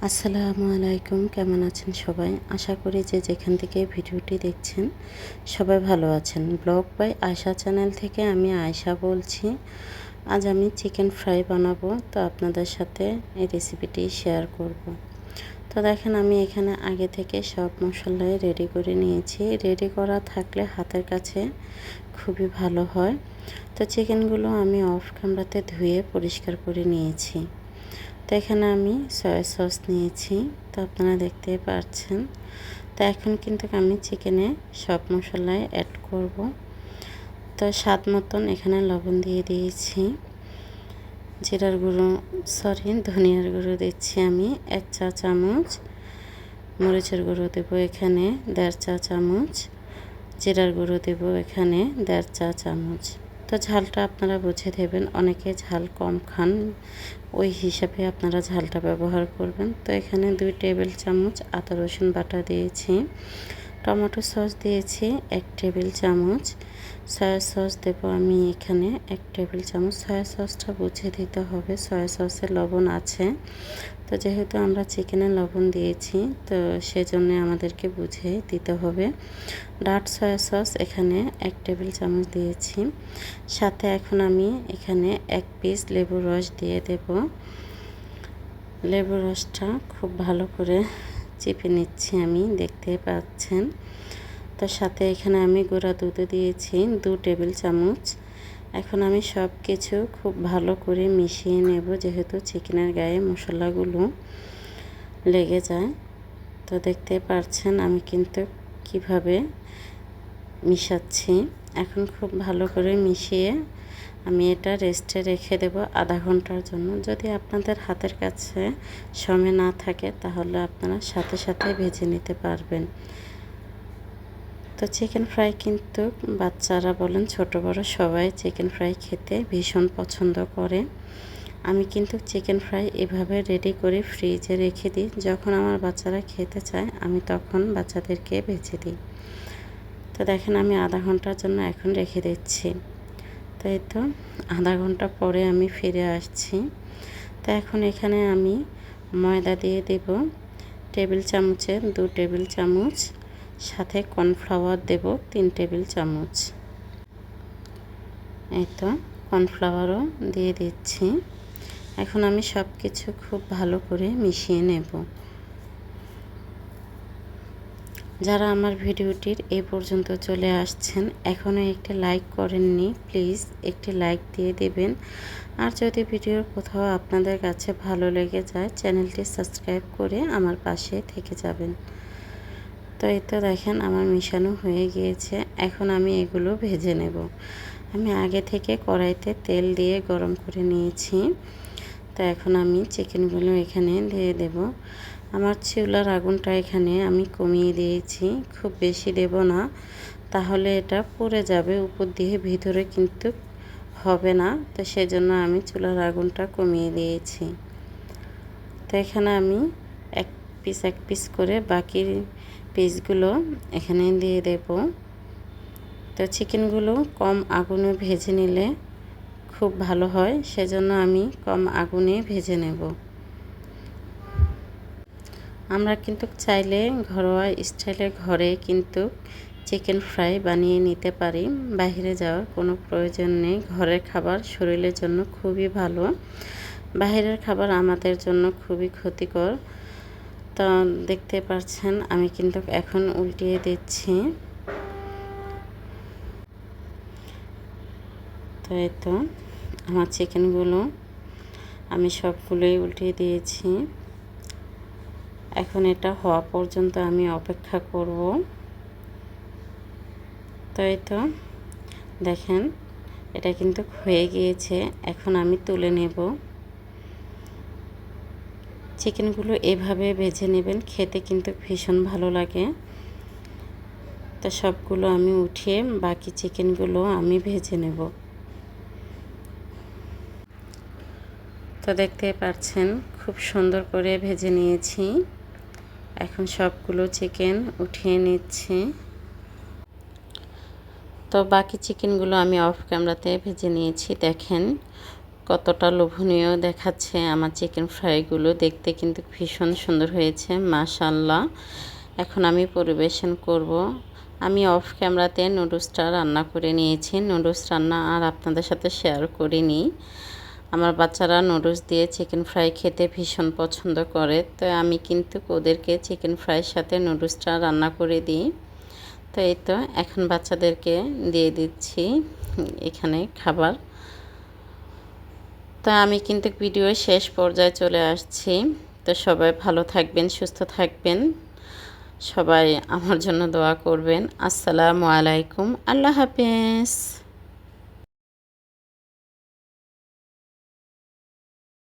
আসসালামু আলাইকুম, কেমন আছেন সবাই? আশা করি যে যেখান থেকে ভিডিওটি দেখছেন সবাই ভালো আছেন। ব্লগ বাই আয়শা চ্যানেল থেকে আমি আয়শা বলছি। আজ আমি চিকেন ফ্রাই বানাবো, তো আপনাদের সাথে এই রেসিপিটি শেয়ার করব। তো দেখেন আমি এখানে আগে থেকে সব মশলাই রেডি করে নিয়েছি। রেডি করা থাকলে হাতের কাছে খুবই ভালো হয়। তো চিকেনগুলো আমি অফ ক্যামেরাতে ধুয়ে পরিষ্কার করে নিয়েছি। তো এখানে আমি সয়া সস নিয়েছি, তো আপনারা দেখতে পাচ্ছেন। তো এখন কিন্তু আমি চিকেনে সব মশলায় অ্যাড করব। তো স্বাদ মতন এখানে লবণ দিয়ে দিয়েছি, ধনিয়ার গুঁড়ো দিচ্ছি আমি 1 চা চামচ, মরিচের গুঁড়ো দেবো এখানে 1.5 চা চামচ, জিরার গুঁড়ো দেবো এখানে 1.5 চা চামচ। তো ঝালটা আপনারা বুঝে দেবেন, অনেকে ঝাল কম খান, ওই হিসাবে আপনারা ঝালটা ব্যবহার করবেন। তো এখানে 2 টেবিল চামচ আদা রসুন বাটা দিয়েছি, টমেটো সস দিয়েছি 1 টেবিল চামচ, সয়া সস দেবো আমি এখানে 1 টেবিল চামচ। সয়া সসটা বুঝে দিতে হবে, সয়া সসে লবণ আছে। তো যেহেতু আমরা চিকেনে লবণ দিয়েছি, তো সেজন্য আমাদেরকে বুঝে দিতে হবে। ডার্ক সয়া সস এখানে 1 টেবিল চামচ দিয়েছি। সাথে এখন আমি এখানে 1 পিস লেবুর রস দিয়ে দেব। লেবুর রসটা খুব ভালো করে চিপে নিচ্ছি আমি, দেখতে পাচ্ছেন। তো সাথে এখানে আমি গুঁড়া দুধ দিয়েছি 2 টেবিল চামচ। এখন আমি সব কিছু খুব ভালো করে মিশিয়ে নেব, যেহেতু চিকেনের গায়ে মশলাগুলো লেগে যায়। তো দেখতে পাচ্ছেন আমি কিন্তু কিভাবে মিশাচ্ছি। এখন খুব ভালো করে মিশিয়ে আমি এটা রেস্টে রেখে দেব আধা ঘন্টার জন্য। যদি আপনাদের হাতের কাছে সময় না থাকে তাহলে আপনারা সাথে সাথে ভেজে নিতে পারবেন। তো চিকেন ফ্রাই কিন্তু বাচ্চারা বলেন ছোট বড় সবাই চিকেন ফ্রাই খেতে ভীষণ পছন্দ করে। আমি কিন্তু চিকেন ফ্রাই এভাবে রেডি করে ফ্রিজে রেখে দিই, যখন আমার বাচ্চারা খেতে চায় আমি তখন বাচ্চাদেরকে ভেজে দিই। তো দেখেন আমি আধা ঘন্টার জন্য এখন রেখে দিচ্ছি। তো এই তো আধা ঘন্টা পরে আমি ফিরে আসছি। তো এখন এখানে আমি ময়দা দিয়ে দেব টেবিল চামচের 2 টেবিল চামচ, সাথে কর্নফ্লাওয়ার দেব 3 টেবিল চামচ। এই তো কর্নফ্লাওয়ারও দিয়ে দিচ্ছি। এখন আমি সব কিছু খুব ভালো করে মিশিয়ে নেব। যারা আমার ভিডিওটির এই পর্যন্ত চলে আসছেন, এখনও একটি লাইক করেননি, প্লিজ একটি লাইক দিয়ে দেবেন। আর যদি ভিডিওর কোথাও আপনাদের কাছে ভালো লেগে যায়, চ্যানেলটি সাবস্ক্রাইব করে আমার পাশে থেকে যাবেন। তো এই তো দেখেন আমার মিশানো হয়ে গিয়েছে। এখন আমি এগুলো ভেজে নেব। আমি আগে থেকে কড়াইতে তেল দিয়ে গরম করে নিয়েছি। তো এখন আমি চিকেনগুলো এখানে দিয়ে দেব। আমার চুলার আগুনটা এখানে আমি কমিয়ে দিয়েছি, খুব বেশি দেব না, তাহলে এটা পুড়ে যাবে উপর দিয়ে, ভিতরে কিন্তু হবে না। তো সেজন্য আমি চুলার আগুনটা কমিয়ে দিয়েছি। তো এখানে আমি এক পিস করে বাকি পিসগুলো এখানে দিয়ে দেব। তো চিকেনগুলো কম আগুনে ভেজে নিলে খুব ভালো হয়, সেজন্য আমি কম আগুনে ভেজে নেব। আমরা কিন্তু চাইলে ঘরোয়া স্টাইলে ঘরে কিন্তু চিকেন ফ্রাই বানিয়ে নিতে পারি, বাইরে যাওয়ার কোনো প্রয়োজন নেই। ঘরের খাবার শরীরের জন্য খুবই ভালো, বাইরের খাবার আমাদের জন্য খুবই ক্ষতিকর। তো দেখতে পাচ্ছেন আমি কিন্তু এখন উল্টিয়ে দিচ্ছি। তো এই তো আমার চিকেনগুলো আমি সবগুলোই উল্টিয়ে দিয়েছি। এখন এটা হওয়া পর্যন্ত আমি অপেক্ষা করব। তো এই তো দেখেন এটা কিন্তু হয়ে গিয়েছে, এখন আমি তুলে নেব। চিকেনগুলো এভাবে ভেজে নেবেন, খেতে কিন্তু ভীষণ ভালো লাগে। তো সবগুলো আমি উঠিয়ে বাকি চিকেনগুলো আমি ভেজে নেব। তো দেখতে পাচ্ছেন খুব সুন্দর করে ভেজে নিয়েছি। এখন সবগুলো চিকেন উঠিয়ে নিচ্ছি। তো বাকি চিকেনগুলো আমি অফ ক্যামেরাতে ভেজে নিয়েছি, দেখেন কতটা লোভনীয় দেখাচ্ছে আমার চিকেন ফ্রাইগুলো, দেখতে কিন্তু ভীষণ সুন্দর হয়েছে মাশাআল্লাহ। এখন আমি পরিবেশন করব। আমি অফ ক্যামেরাতে নুডলসটা রান্না করে নিয়েছি। নুডলস রান্না আর আপনাদের সাথে শেয়ার করিনি। আমার বাচ্চারা নুডলস দিয়ে চিকেন ফ্রাই খেতে ভীষণ পছন্দ করে, তো আমি কিন্তু ওদেরকে চিকেন ফ্রাইয়ের সাথে নুডলসটা রান্না করে দিই। তো এই তো এখন বাচ্চাদেরকে দিয়ে দিচ্ছি এখানে খাবার। তো আমি কিন্তু ভিডিও শেষ পর্যায়ে চলে আসছি। তো সবাই ভালো থাকবেন, সুস্থ থাকবেন, সবাই আমার জন্য দোয়া করবেন। আসসালামু আলাইকুম, আল্লাহ হাফেজ।